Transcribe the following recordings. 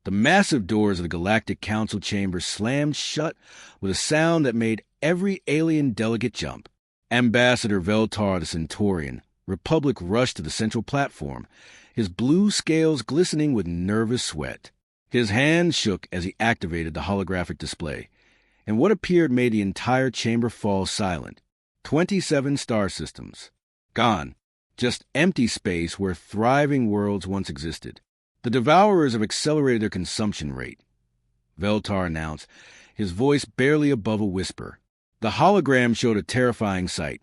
The massive doors of the Galactic Council chamber slammed shut with a sound that made every alien delegate jump. Ambassador Veltar the Centaurian, Republic rushed to the central platform, his blue scales glistening with nervous sweat. His hands shook as he activated the holographic display, and what appeared made the entire chamber fall silent. 27 star systems. Gone. Just empty space where thriving worlds once existed. The Devourers have accelerated their consumption rate, Veltar announced, his voice barely above a whisper. The hologram showed a terrifying sight.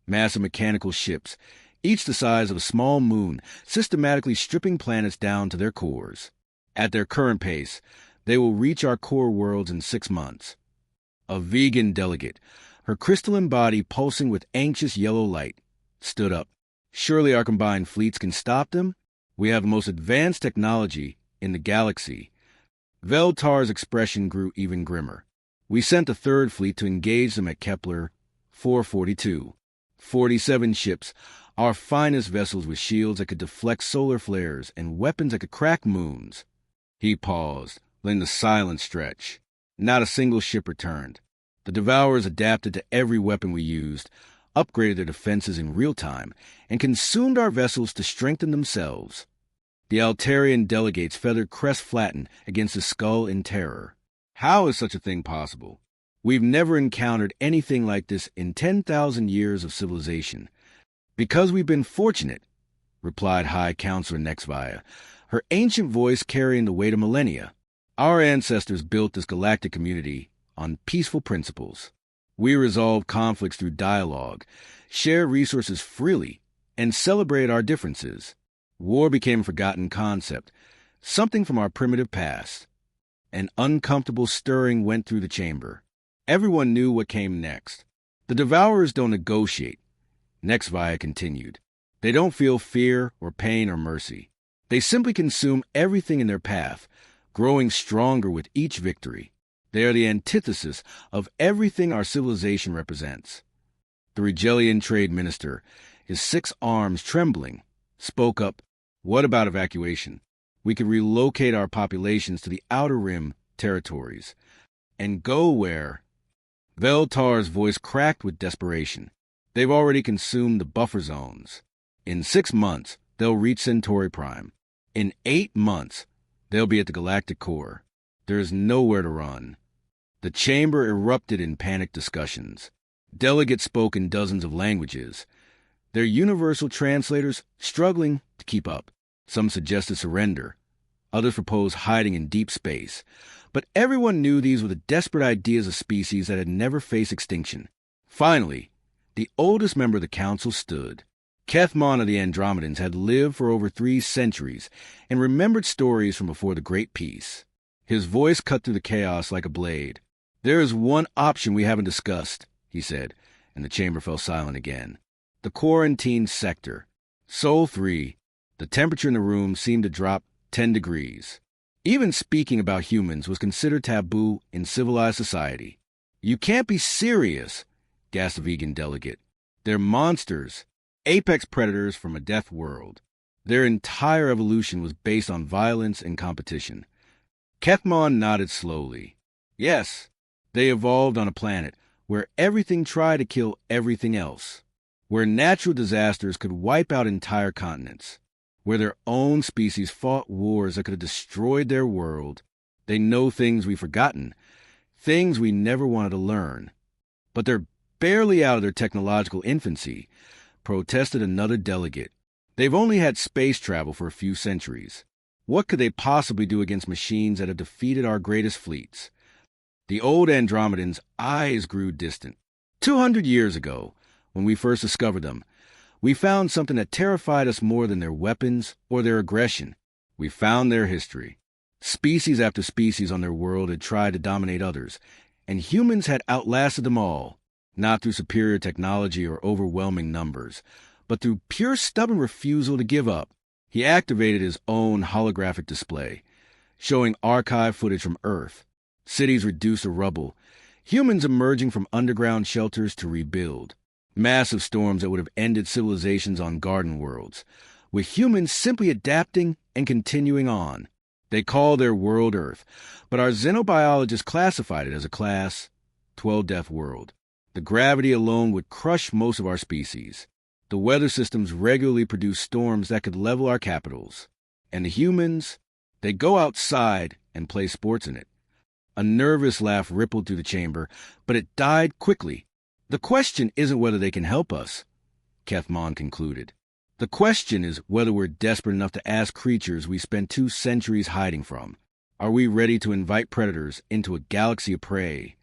Massive mechanical ships, each the size of a small moon, systematically stripping planets down to their cores. At their current pace, they will reach our core worlds in 6 months. A vegan delegate, her crystalline body pulsing with anxious yellow light, stood up. Surely our combined fleets can stop them? We have the most advanced technology in the galaxy. Veltar's expression grew even grimmer. We sent a third fleet to engage them at Kepler 442. 47 ships, our finest vessels with shields that could deflect solar flares and weapons that could crack moons. He paused, letting the silence stretch. Not a single ship returned. The Devourers adapted to every weapon we used, upgraded their defenses in real time, and consumed our vessels to strengthen themselves. The Altarian delegate's feathered crest flattened against his skull in terror. How is such a thing possible? We've never encountered anything like this in 10,000 years of civilization. Because we've been fortunate, replied High Counselor Nexvia, her ancient voice carrying the weight of millennia. Our ancestors built this galactic community on peaceful principles. We resolved conflicts through dialogue, shared resources freely, and celebrated our differences. War became a forgotten concept, something from our primitive past. An uncomfortable stirring went through the chamber. Everyone knew what came next. The Devourers don't negotiate, Nexvia continued. They don't feel fear or pain or mercy. They simply consume everything in their path, growing stronger with each victory. They are the antithesis of everything our civilization represents. The Rigelian trade minister, his 6 arms trembling, spoke up. What about evacuation? We could relocate our populations to the Outer Rim territories and go where... Veltar's voice cracked with desperation. They've already consumed the buffer zones. In 6 months, they'll reach Centauri Prime. In 8 months, they'll be at the galactic core. There is nowhere to run. The chamber erupted in panicked discussions. Delegates spoke in dozens of languages, their universal translators struggling to keep up. Some suggested surrender. Others proposed hiding in deep space. But everyone knew these were the desperate ideas of species that had never faced extinction. Finally, the oldest member of the council stood. Kethmon of the Andromedans had lived for over 3 centuries and remembered stories from before the Great Peace. His voice cut through the chaos like a blade. There is one option we haven't discussed, he said, and the chamber fell silent again. The quarantine sector. Sol 3. The temperature in the room seemed to drop 10 degrees. Even speaking about humans was considered taboo in civilized society. You can't be serious, gasped the vegan delegate. They're monsters, apex predators from a death world. Their entire evolution was based on violence and competition. Kethmon nodded slowly. Yes, they evolved on a planet where everything tried to kill everything else, where natural disasters could wipe out entire continents, where their own species fought wars that could have destroyed their world. They know things we've forgotten, things we never wanted to learn. But they're barely out of their technological infancy, protested another delegate. They've only had space travel for a few centuries. What could they possibly do against machines that have defeated our greatest fleets? The old Andromedans' eyes grew distant. 200 years ago, when we first discovered them, we found something that terrified us more than their weapons or their aggression. We found their history. Species after species on their world had tried to dominate others, and humans had outlasted them all, not through superior technology or overwhelming numbers, but through pure stubborn refusal to give up. He activated his own holographic display, showing archive footage from Earth, cities reduced to rubble, humans emerging from underground shelters to rebuild, massive storms that would have ended civilizations on garden worlds, with humans simply adapting and continuing on. They call their world Earth, but our xenobiologists classified it as a Class 12 death world. The gravity alone would crush most of our species. The weather systems regularly produce storms that could level our capitals. And the humans, they go outside and play sports in it. A nervous laugh rippled through the chamber, but it died quickly. The question isn't whether they can help us, Kethmon concluded. The question is whether we're desperate enough to ask creatures we spent 2 centuries hiding from. Are we ready to invite predators into a galaxy of prey?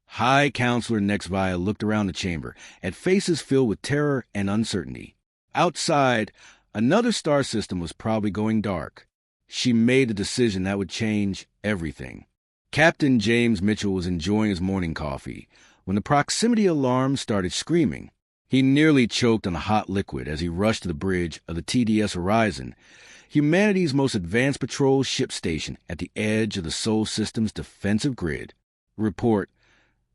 High Counselor Nexvia looked around the chamber at faces filled with terror and uncertainty. Outside, another star system was probably going dark. She made a decision that would change everything. Captain James Mitchell was enjoying his morning coffee when the proximity alarm started screaming. He nearly choked on the hot liquid as he rushed to the bridge of the TDS Horizon, humanity's most advanced patrol ship station at the edge of the Sol System's defensive grid. Report.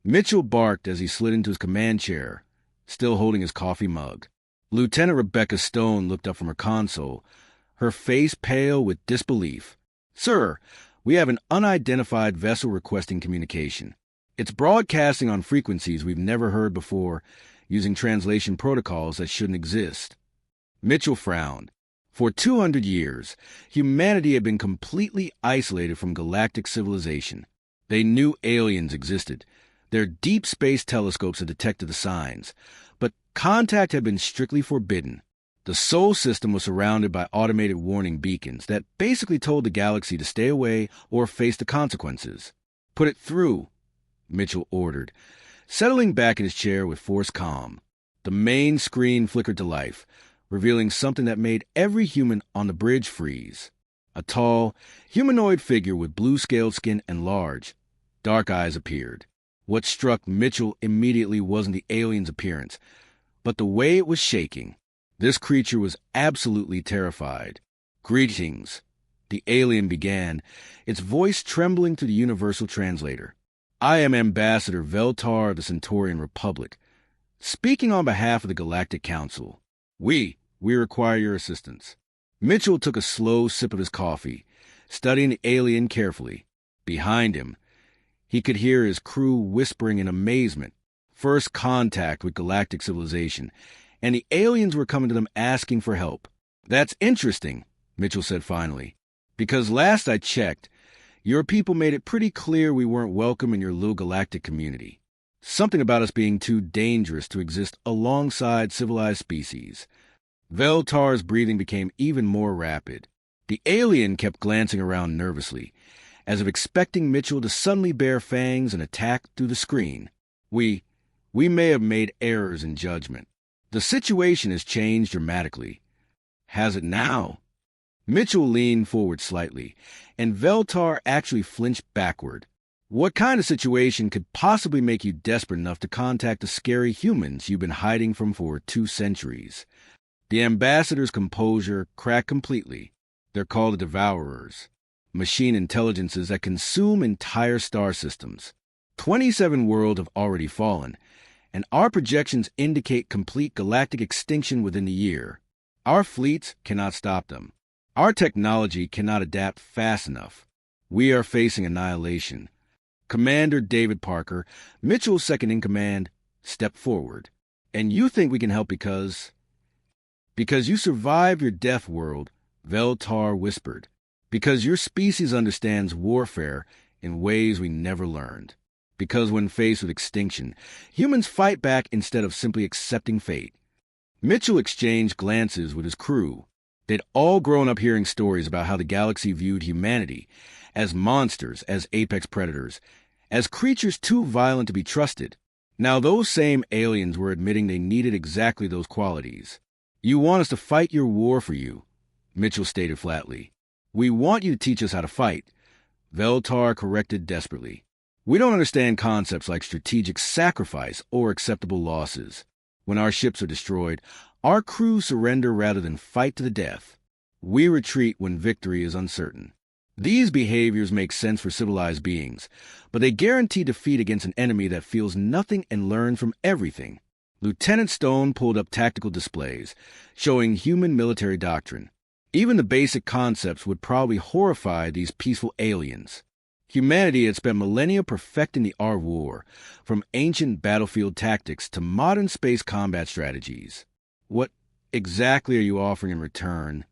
Mitchell barked as he slid into his command chair, still holding his coffee mug. Lieutenant Rebecca Stone looked up from her console, her face pale with disbelief. Sir, we have an unidentified vessel requesting communication. It's broadcasting on frequencies we've never heard before, using translation protocols that shouldn't exist. Mitchell frowned. For 200 years, humanity had been completely isolated from galactic civilization. They knew aliens existed. Their deep space telescopes had detected the signs, but contact had been strictly forbidden. The Sol System was surrounded by automated warning beacons that basically told the galaxy to stay away or face the consequences. Put it through, Mitchell ordered, settling back in his chair with forced calm. The main screen flickered to life, revealing something that made every human on the bridge freeze. A tall, humanoid figure with blue-scaled skin and large, dark eyes appeared. What struck Mitchell immediately wasn't the alien's appearance, but the way it was shaking. This creature was absolutely terrified. Greetings, the alien began, its voice trembling through the universal translator. I am Ambassador Veltar of the Centaurian Republic, speaking on behalf of the Galactic Council. We require your assistance. Mitchell took a slow sip of his coffee, studying the alien carefully. Behind him, he could hear his crew whispering in amazement. First contact with galactic civilization, and the aliens were coming to them asking for help. That's interesting, Mitchell said finally, because last I checked, your people made it pretty clear we weren't welcome in your little galactic community. Something about us being too dangerous to exist alongside civilized species. Veltar's breathing became even more rapid. The alien kept glancing around nervously, as if expecting Mitchell to suddenly bare fangs and attack through the screen. We may have made errors in judgment. The situation has changed dramatically. Has it now? Mitchell leaned forward slightly, and Veltar actually flinched backward. What kind of situation could possibly make you desperate enough to contact the scary humans you've been hiding from for 2 centuries? The ambassador's composure cracked completely. They're called the Devourers, machine intelligences that consume entire star systems. 27 worlds have already fallen, and our projections indicate complete galactic extinction within the year. Our fleets cannot stop them. Our technology cannot adapt fast enough. We are facing annihilation. Commander David Parker, Mitchell's second-in-command, stepped forward. And you think we can help because you survived your death world, Veltar whispered. Because your species understands warfare in ways we never learned. Because when faced with extinction, humans fight back instead of simply accepting fate. Mitchell exchanged glances with his crew. They'd all grown up hearing stories about how the galaxy viewed humanity as monsters, as apex predators, as creatures too violent to be trusted. Now those same aliens were admitting they needed exactly those qualities. You want us to fight your war for you, Mitchell stated flatly. We want you to teach us how to fight, Veltar corrected desperately. We don't understand concepts like strategic sacrifice or acceptable losses. When our ships are destroyed, our crews surrender rather than fight to the death. We retreat when victory is uncertain. These behaviors make sense for civilized beings, but they guarantee defeat against an enemy that feels nothing and learns from everything. Lieutenant Stone pulled up tactical displays, showing human military doctrine. Even the basic concepts would probably horrify these peaceful aliens. Humanity had spent millennia perfecting the art of war, from ancient battlefield tactics to modern space combat strategies. What exactly are you offering in return?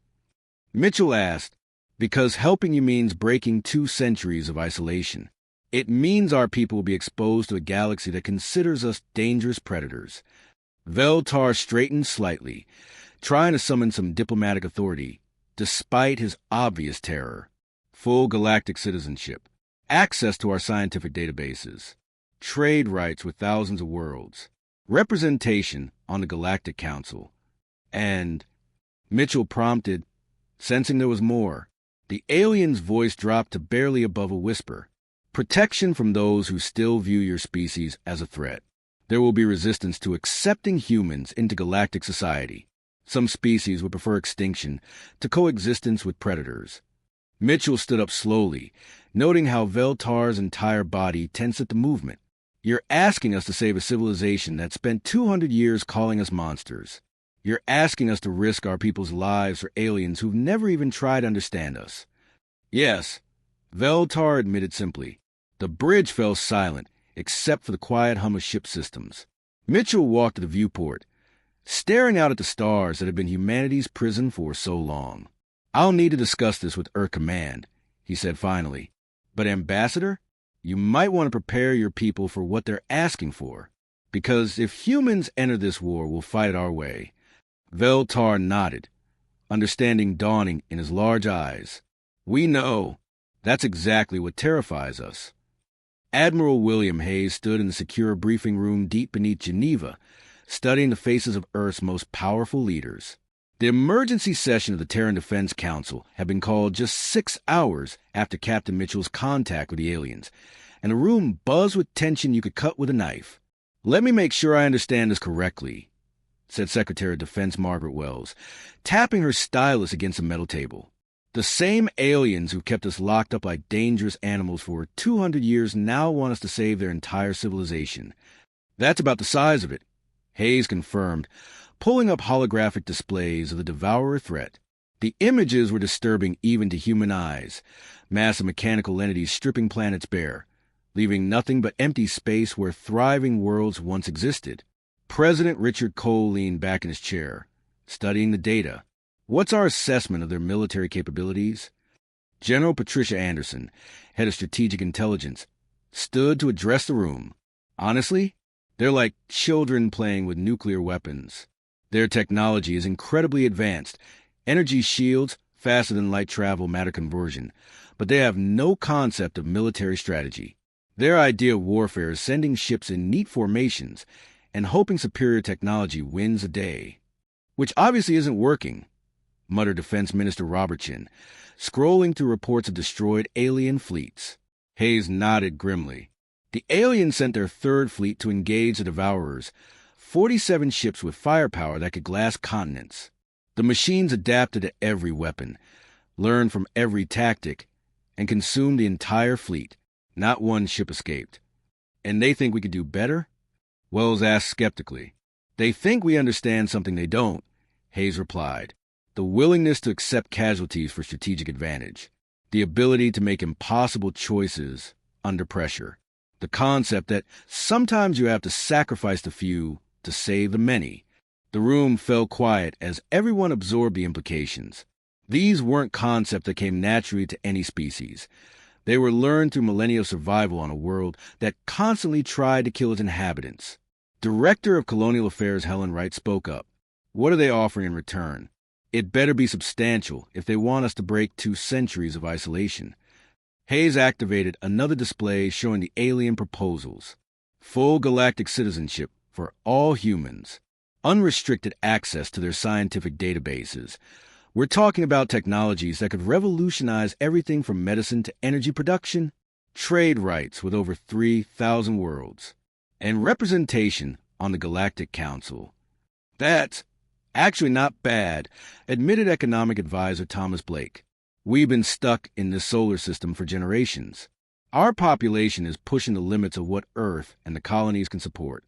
Mitchell asked, because helping you means breaking 2 centuries of isolation. It means our people will be exposed to a galaxy that considers us dangerous predators. Veltar straightened slightly, trying to summon some diplomatic authority, despite his obvious terror. Full galactic citizenship, access to our scientific databases, trade rights with thousands of worlds, representation on the Galactic Council, and... Mitchell prompted, sensing there was more. The alien's voice dropped to barely above a whisper. Protection from those who still view your species as a threat. There will be resistance to accepting humans into galactic society. Some species would prefer extinction to coexistence with predators. Mitchell stood up slowly, noting how Veltar's entire body tensed at the movement. You're asking us to save a civilization that spent 200 years calling us monsters. You're asking us to risk our people's lives for aliens who've never even tried to understand us. Yes, Veltar admitted simply. The bridge fell silent, except for the quiet hum of ship systems. Mitchell walked to the viewport, staring out at the stars that had been humanity's prison for so long. I'll need to discuss this with Earth Command, he said finally. But Ambassador, you might want to prepare your people for what they're asking for. Because if humans enter this war, we'll fight it our way. Veltar nodded, understanding dawning in his large eyes. We know. That's exactly what terrifies us. Admiral William Hayes stood in the secure briefing room deep beneath Geneva, studying the faces of Earth's most powerful leaders. The emergency session of the Terran Defense Council had been called just 6 hours after Captain Mitchell's contact with the aliens, and the room buzzed with tension you could cut with a knife. Let me make sure I understand this correctly, said Secretary of Defense Margaret Wells, tapping her stylus against a metal table. The same aliens who kept us locked up like dangerous animals for 200 years now want us to save their entire civilization. That's about the size of it, Hayes confirmed, pulling up holographic displays of the Devourer threat. The images were disturbing even to human eyes, massive mechanical entities stripping planets bare, leaving nothing but empty space where thriving worlds once existed. President Richard Cole leaned back in his chair, studying the data. What's our assessment of their military capabilities? General Patricia Anderson, head of strategic intelligence, stood to address the room. Honestly, they're like children playing with nuclear weapons. Their technology is incredibly advanced. Energy shields, faster than light travel, matter conversion. But they have no concept of military strategy. Their idea of warfare is sending ships in neat formations and hoping superior technology wins the day. Which obviously isn't working, muttered Defense Minister Robertson, scrolling through reports of destroyed alien fleets. Hayes nodded grimly. The aliens sent their 3rd fleet to engage the Devourers, 47 ships with firepower that could glass continents. The machines adapted to every weapon, learned from every tactic, and consumed the entire fleet. Not one ship escaped. And they think we could do better? Wells asked skeptically. They think we understand something they don't, Hayes replied. The willingness to accept casualties for strategic advantage. The ability to make impossible choices under pressure. The concept that sometimes you have to sacrifice the few to save the many. The room fell quiet as everyone absorbed the implications. These weren't concepts that came naturally to any species. They were learned through millennia of survival on a world that constantly tried to kill its inhabitants. Director of Colonial Affairs Helen Wright spoke up. What are they offering in return? It better be substantial if they want us to break 2 centuries of isolation. Hayes activated another display showing the alien proposals. Full galactic citizenship for all humans. Unrestricted access to their scientific databases. We're talking about technologies that could revolutionize everything from medicine to energy production. Trade rights with over 3,000 worlds. And representation on the Galactic Council. That's actually not bad, admitted economic advisor Thomas Blake. We've been stuck in this solar system for generations. Our population is pushing the limits of what Earth and the colonies can support.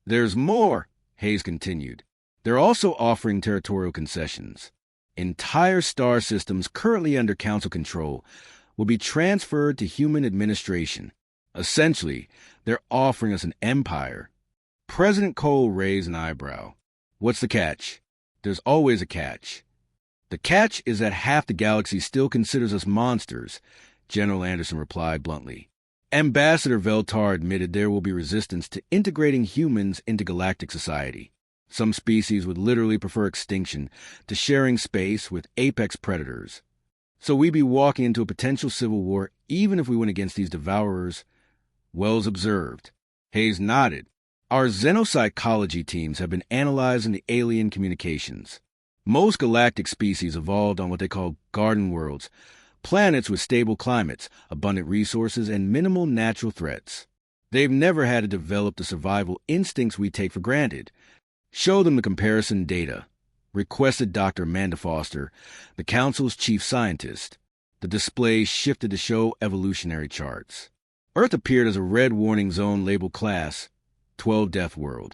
There's more, Hayes continued. They're also offering territorial concessions. Entire star systems currently under Council control will be transferred to human administration. Essentially, they're offering us an empire. President Cole raised an eyebrow. What's the catch? There's always a catch. The catch is that half the galaxy still considers us monsters, General Anderson replied bluntly. Ambassador Veltar admitted there will be resistance to integrating humans into galactic society. Some species would literally prefer extinction to sharing space with apex predators. So we'd be walking into a potential civil war even if we went against these devourers. Wells observed. Hayes nodded. Our xenopsychology teams have been analyzing the alien communications. Most galactic species evolved on what they call garden worlds, planets with stable climates, abundant resources, and minimal natural threats. They've never had to develop the survival instincts we take for granted. Show them the comparison data, requested Dr. Amanda Foster, the Council's chief scientist. The display shifted to show evolutionary charts. Earth appeared as a red warning zone labeled Class 12 Deathworld,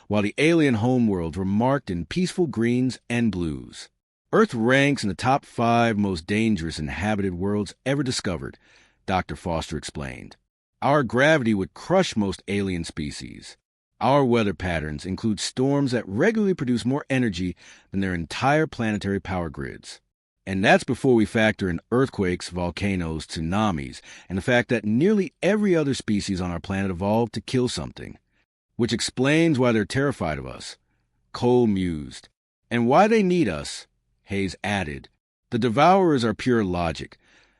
while the alien homeworlds were marked in peaceful greens and blues. Earth ranks in the top 5 most dangerous inhabited worlds ever discovered, Dr. Foster explained. Our gravity would crush most alien species. Our weather patterns include storms that regularly produce more energy than their entire planetary power grids. And that's before we factor in earthquakes, volcanoes, tsunamis, and the fact that nearly every other species on our planet evolved to kill something. Which explains why they're terrified of us, Cole mused. And why they need us, Hayes added. The devourers are pure logic.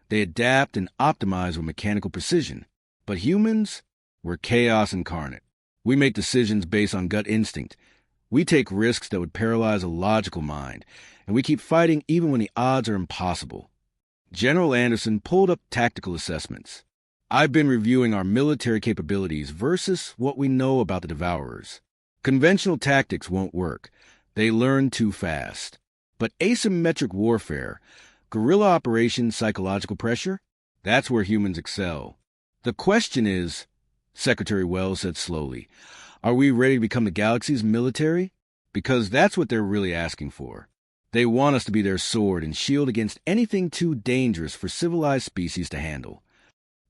They adapt and optimize with mechanical precision. But humans, we're chaos incarnate. We make decisions based on gut instinct. We take risks that would paralyze a logical mind, and we keep fighting even when the odds are impossible. General Anderson pulled up tactical assessments. I've been reviewing our military capabilities versus what we know about the devourers. Conventional tactics won't work. They learn too fast. But asymmetric warfare, guerrilla operations, psychological pressure, that's where humans excel. The question is, Secretary Wells said slowly, are we ready to become the galaxy's military? Because that's what they're really asking for. They want us to be their sword and shield against anything too dangerous for civilized species to handle.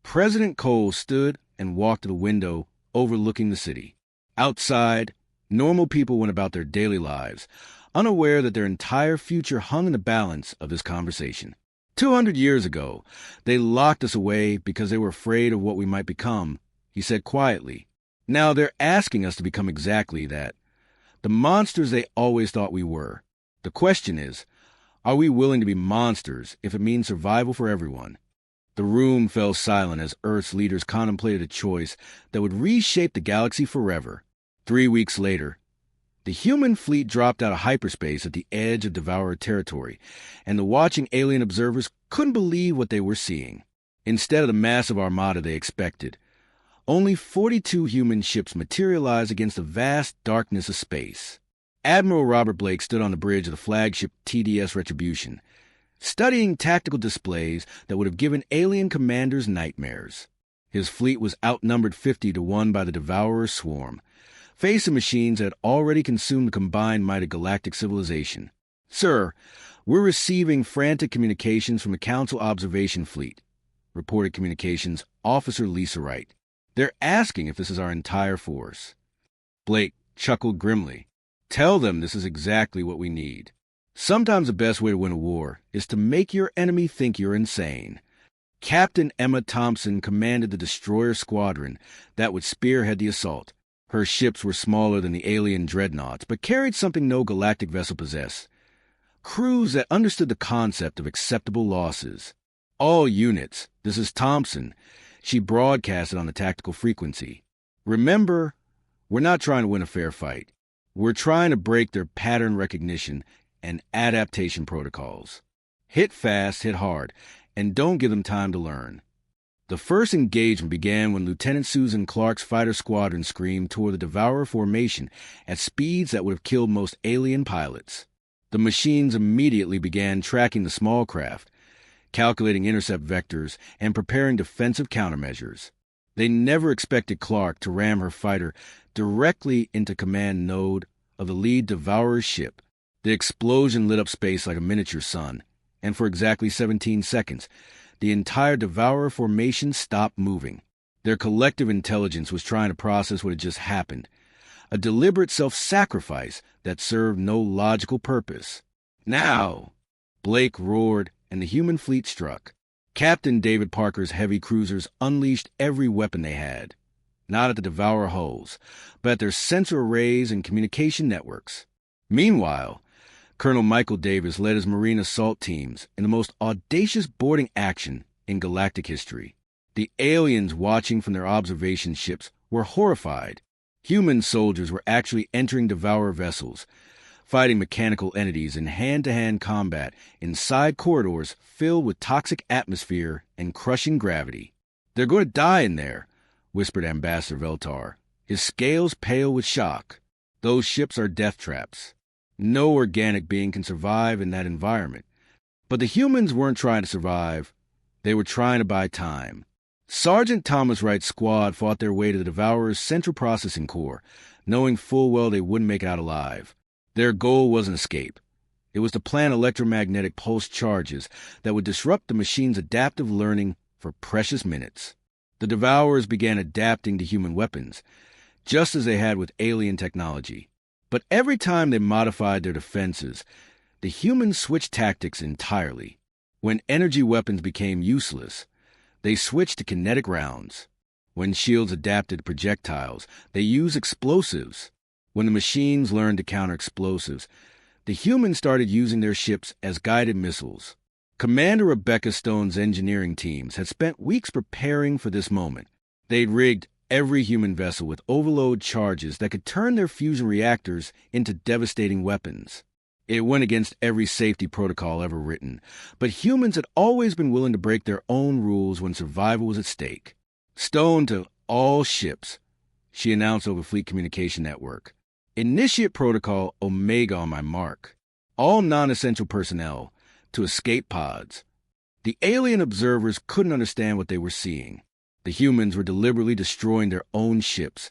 President Cole stood and walked to the window overlooking the city. Outside, normal people went about their daily lives, unaware that their entire future hung in the balance of this conversation. 200 years ago, they locked us away because they were afraid of what we might become, he said quietly. Now they're asking us to become exactly that. The monsters they always thought we were. The question is, are we willing to be monsters if it means survival for everyone? The room fell silent as Earth's leaders contemplated a choice that would reshape the galaxy forever. 3 weeks later, the human fleet dropped out of hyperspace at the edge of Devourer territory, and the watching alien observers couldn't believe what they were seeing. Instead of the massive armada they expected, only 42 human ships materialized against the vast darkness of space. Admiral Robert Blake stood on the bridge of the flagship TDS Retribution, studying tactical displays that would have given alien commanders nightmares. His fleet was outnumbered 50-1 by the Devourer swarm, facing machines that had already consumed the combined might of galactic civilization. Sir, we're receiving frantic communications from the Council Observation Fleet, reported Communications Officer Lisa Wright. They're asking if this is our entire force. Blake chuckled grimly. Tell them this is exactly what we need. Sometimes the best way to win a war is to make your enemy think you're insane. Captain Emma Thompson commanded the destroyer squadron that would spearhead the assault. Her ships were smaller than the alien dreadnoughts, but carried something no galactic vessel possessed. Crews that understood the concept of acceptable losses. All units, this is Thompson. She broadcasted on the tactical frequency. Remember, we're not trying to win a fair fight. We're trying to break their pattern recognition and adaptation protocols. Hit fast, hit hard, and don't give them time to learn. The first engagement began when Lieutenant Susan Clark's fighter squadron screamed toward the Devourer formation at speeds that would have killed most alien pilots. The machines immediately began tracking the small craft, calculating intercept vectors, and preparing defensive countermeasures. They never expected Clark to ram her fighter directly into command node of the lead Devourer's ship. The explosion lit up space like a miniature sun, and for exactly 17 seconds, the entire Devourer formation stopped moving. Their collective intelligence was trying to process what had just happened, a deliberate self-sacrifice that served no logical purpose. Now! Blake roared, and the human fleet struck. Captain David Parker's heavy cruisers unleashed every weapon they had, not at the Devourer hulls, but at their sensor arrays and communication networks. Meanwhile, Colonel Michael Davis led his Marine assault teams in the most audacious boarding action in galactic history. The aliens watching from their observation ships were horrified. Human soldiers were actually entering Devourer vessels, fighting mechanical entities in hand-to-hand combat in side corridors filled with toxic atmosphere and crushing gravity. "They're going to die in there," whispered Ambassador Veltar, his scales pale with shock. "Those ships are death traps. No organic being can survive in that environment." But the humans weren't trying to survive. They were trying to buy time. Sergeant Thomas Wright's squad fought their way to the Devourer's central processing core, knowing full well they wouldn't make it out alive. Their goal wasn't escape. It was to plant electromagnetic pulse charges that would disrupt the machine's adaptive learning for precious minutes. The Devourers began adapting to human weapons, just as they had with alien technology. But every time they modified their defenses, the humans switched tactics entirely. When energy weapons became useless, they switched to kinetic rounds. When shields adapted to projectiles, they used explosives. When the machines learned to counter explosives, the humans started using their ships as guided missiles. Commander Rebecca Stone's engineering teams had spent weeks preparing for this moment. They'd rigged every human vessel with overload charges that could turn their fusion reactors into devastating weapons. It went against every safety protocol ever written, but humans had always been willing to break their own rules when survival was at stake. "Stone to all ships," she announced over Fleet Communication Network. "Initiate Protocol Omega on my mark. All non-essential personnel to escape pods." The alien observers couldn't understand what they were seeing. The humans were deliberately destroying their own ships,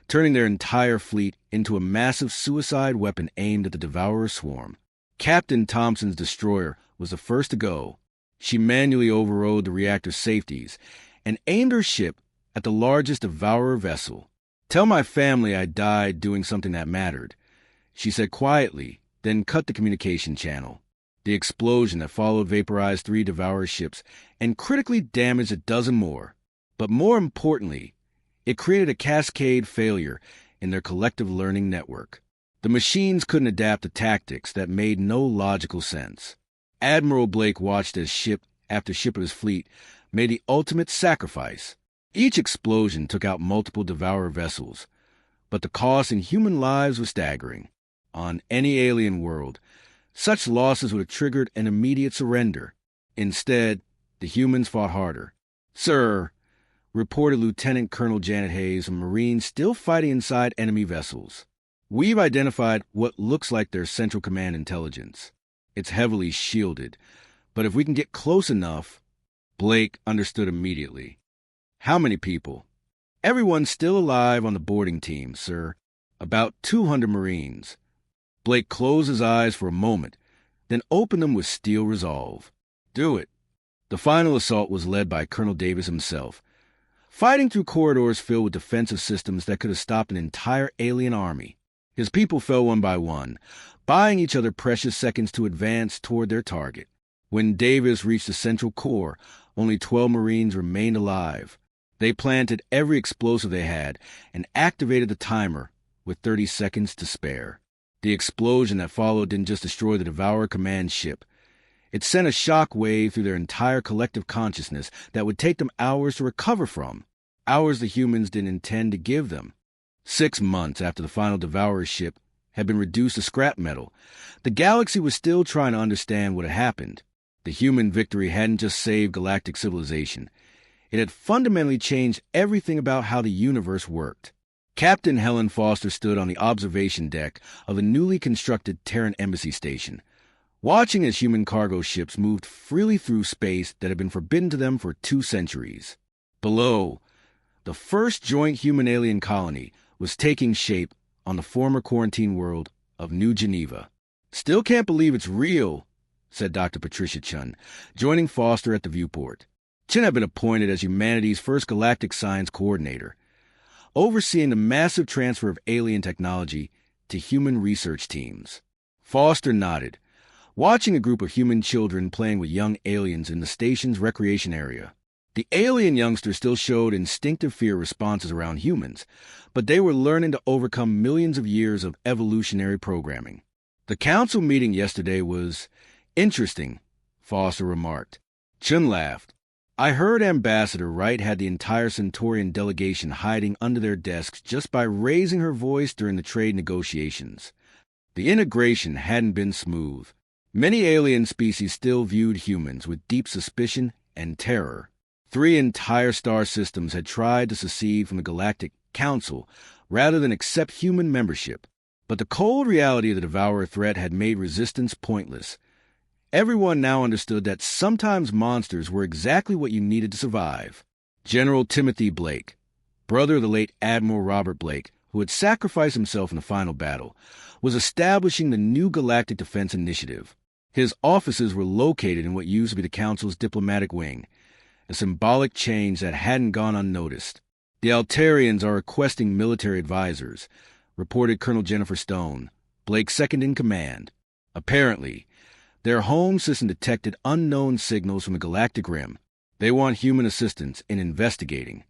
turning their entire fleet into a massive suicide weapon aimed at the Devourer swarm. Captain Thompson's destroyer was the first to go. She manually overrode the reactor safeties and aimed her ship at the largest Devourer vessel. "Tell my family I died doing something that mattered," she said quietly, then cut the communication channel. The explosion that followed vaporized 3 Devourer ships and critically damaged a dozen more. But more importantly, it created a cascade failure in their collective learning network. The machines couldn't adapt to tactics that made no logical sense. Admiral Blake watched as ship after ship of his fleet made the ultimate sacrifice. Each explosion took out multiple Devourer vessels, but the cost in human lives was staggering. On any alien world, such losses would have triggered an immediate surrender. Instead, the humans fought harder. "Sir," reported Lieutenant Colonel Janet Hayes, a Marine still fighting inside enemy vessels, "we've identified what looks like their Central Command intelligence. It's heavily shielded, but if we can get close enough..." Blake understood immediately. "How many people?" "Everyone's still alive on the boarding team, sir. About 200 Marines." Blake closed his eyes for a moment, then opened them with steel resolve. "Do it." The final assault was led by Colonel Davis himself, fighting through corridors filled with defensive systems that could have stopped an entire alien army. His people fell one by one, buying each other precious seconds to advance toward their target. When Davis reached the central core, only 12 Marines remained alive. They planted every explosive they had and activated the timer with 30 seconds to spare. The explosion that followed didn't just destroy the Devourer command ship. It sent a shock wave through their entire collective consciousness that would take them hours to recover from, hours the humans didn't intend to give them. 6 months after the final Devourer ship had been reduced to scrap metal, the galaxy was still trying to understand what had happened. The human victory hadn't just saved galactic civilization. It had fundamentally changed everything about how the universe worked. Captain Helen Foster stood on the observation deck of a newly constructed Terran embassy station, watching as human cargo ships moved freely through space that had been forbidden to them for 2 centuries. Below, the first joint human-alien colony was taking shape on the former quarantine world of New Geneva. Still can't believe it's real, said Dr. Patricia Chun, joining Foster at the viewport. Chun had been appointed as humanity's first galactic science coordinator, overseeing the massive transfer of alien technology to human research teams. Foster nodded, watching a group of human children playing with young aliens in the station's recreation area. The alien youngsters still showed instinctive fear responses around humans, but they were learning to overcome millions of years of evolutionary programming. The council meeting yesterday was interesting, Foster remarked. Chun laughed. I heard Ambassador Wright had the entire Centaurian delegation hiding under their desks just by raising her voice during the trade negotiations. The integration hadn't been smooth. Many alien species still viewed humans with deep suspicion and terror. 3 entire star systems had tried to secede from the Galactic Council rather than accept human membership. But the cold reality of the Devourer threat had made resistance pointless. Everyone now understood that sometimes monsters were exactly what you needed to survive. General Timothy Blake, brother of the late Admiral Robert Blake, who had sacrificed himself in the final battle, was establishing the new Galactic Defense Initiative. His offices were located in what used to be the Council's diplomatic wing, a symbolic change that hadn't gone unnoticed. The Altarians are requesting military advisors, reported Colonel Jennifer Stone, Blake's second-in-command. Apparently, their home system detected unknown signals from the galactic rim. They want human assistance in investigating.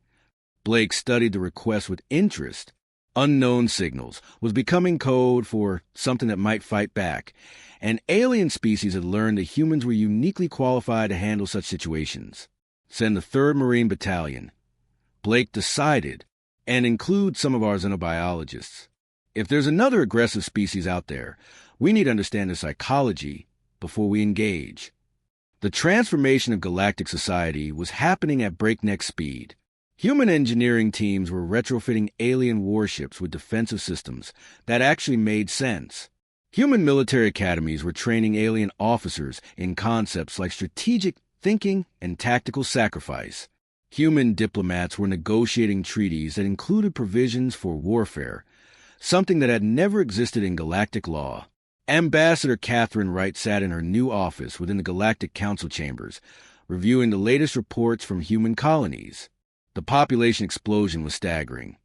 Blake studied the request with interest. Unknown signals was becoming code for something that might fight back, and alien species had learned that humans were uniquely qualified to handle such situations. Send the 3rd Marine Battalion, Blake decided, and include some of our xenobiologists. If there's another aggressive species out there, we need to understand their psychology before we engage. The transformation of galactic society was happening at breakneck speed. Human engineering teams were retrofitting alien warships with defensive systems that actually made sense. Human military academies were training alien officers in concepts like strategic thinking and tactical sacrifice. Human diplomats were negotiating treaties that included provisions for warfare, something that had never existed in galactic law. Ambassador Catherine Wright sat in her new office within the Galactic Council chambers, reviewing the latest reports from human colonies. The population explosion was staggering.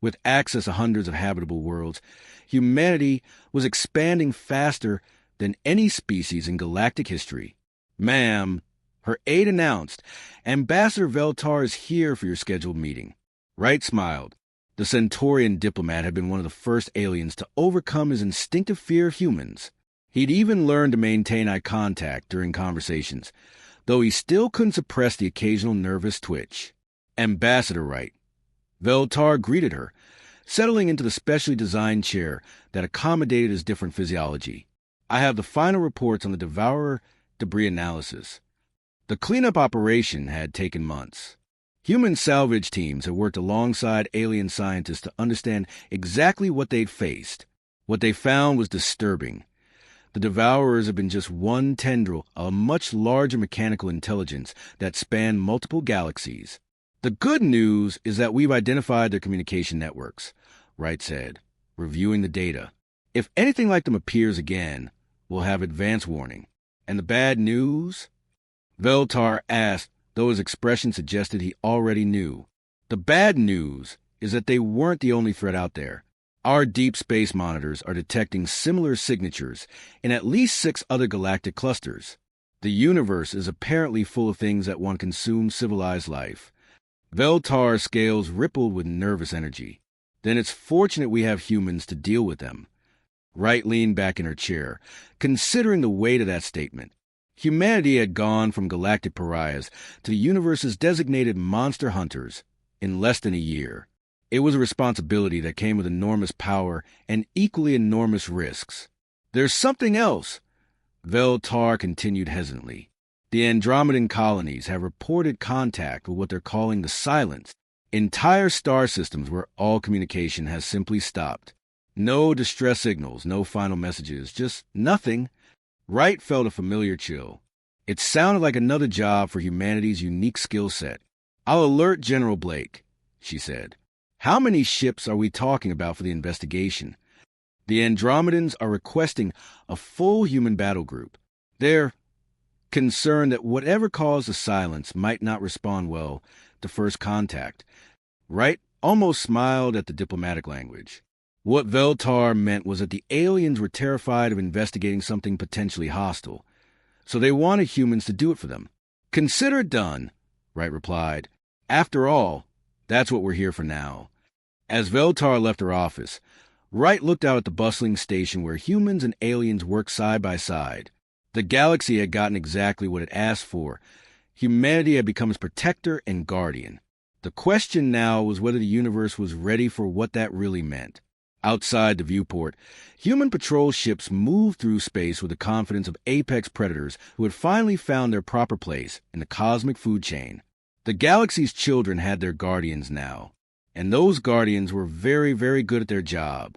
With access to hundreds of habitable worlds, humanity was expanding faster than any species in galactic history. Ma'am, her aide announced, Ambassador Veltar is here for your scheduled meeting. Wright smiled. The Centaurian diplomat had been one of the first aliens to overcome his instinctive fear of humans. He'd even learned to maintain eye contact during conversations, though he still couldn't suppress the occasional nervous twitch. Ambassador Wright. Veltar greeted her, settling into the specially designed chair that accommodated his different physiology. I have the final reports on the Devourer debris analysis. The cleanup operation had taken months. Human salvage teams had worked alongside alien scientists to understand exactly what they'd faced. What they found was disturbing. The Devourers had been just one tendril of a much larger mechanical intelligence that spanned multiple galaxies. The good news is that we've identified their communication networks, Wright said, reviewing the data. If anything like them appears again, we'll have advance warning. And the bad news? Veltar asked, though his expression suggested he already knew. The bad news is that they weren't the only threat out there. Our deep space monitors are detecting similar signatures in at least 6 other galactic clusters. The universe is apparently full of things that want to consume civilized life. Veltar's scales rippled with nervous energy. Then it's fortunate we have humans to deal with them. Wright leaned back in her chair, considering the weight of that statement. Humanity had gone from galactic pariahs to the universe's designated monster hunters in less than a year. It was a responsibility that came with enormous power and equally enormous risks. There's something else, Veltar continued hesitantly. The Andromedan colonies have reported contact with what they're calling the Silence, entire star systems where all communication has simply stopped. No distress signals, no final messages, just nothing. Wright felt a familiar chill. It sounded like another job for humanity's unique skill set. I'll alert General Blake, she said. How many ships are we talking about for the investigation? The Andromedans are requesting a full human battle group. They're concerned that whatever caused the silence might not respond well to first contact. Wright almost smiled at the diplomatic language. What Veltar meant was that the aliens were terrified of investigating something potentially hostile, so they wanted humans to do it for them. "Consider it done," Wright replied. "After all, that's what we're here for now." As Veltar left her office, Wright looked out at the bustling station where humans and aliens worked side by side. The galaxy had gotten exactly what it asked for. Humanity had become its protector and guardian. The question now was whether the universe was ready for what that really meant. Outside the viewport, human patrol ships moved through space with the confidence of apex predators who had finally found their proper place in the cosmic food chain. The galaxy's children had their guardians now, and those guardians were very, very good at their job.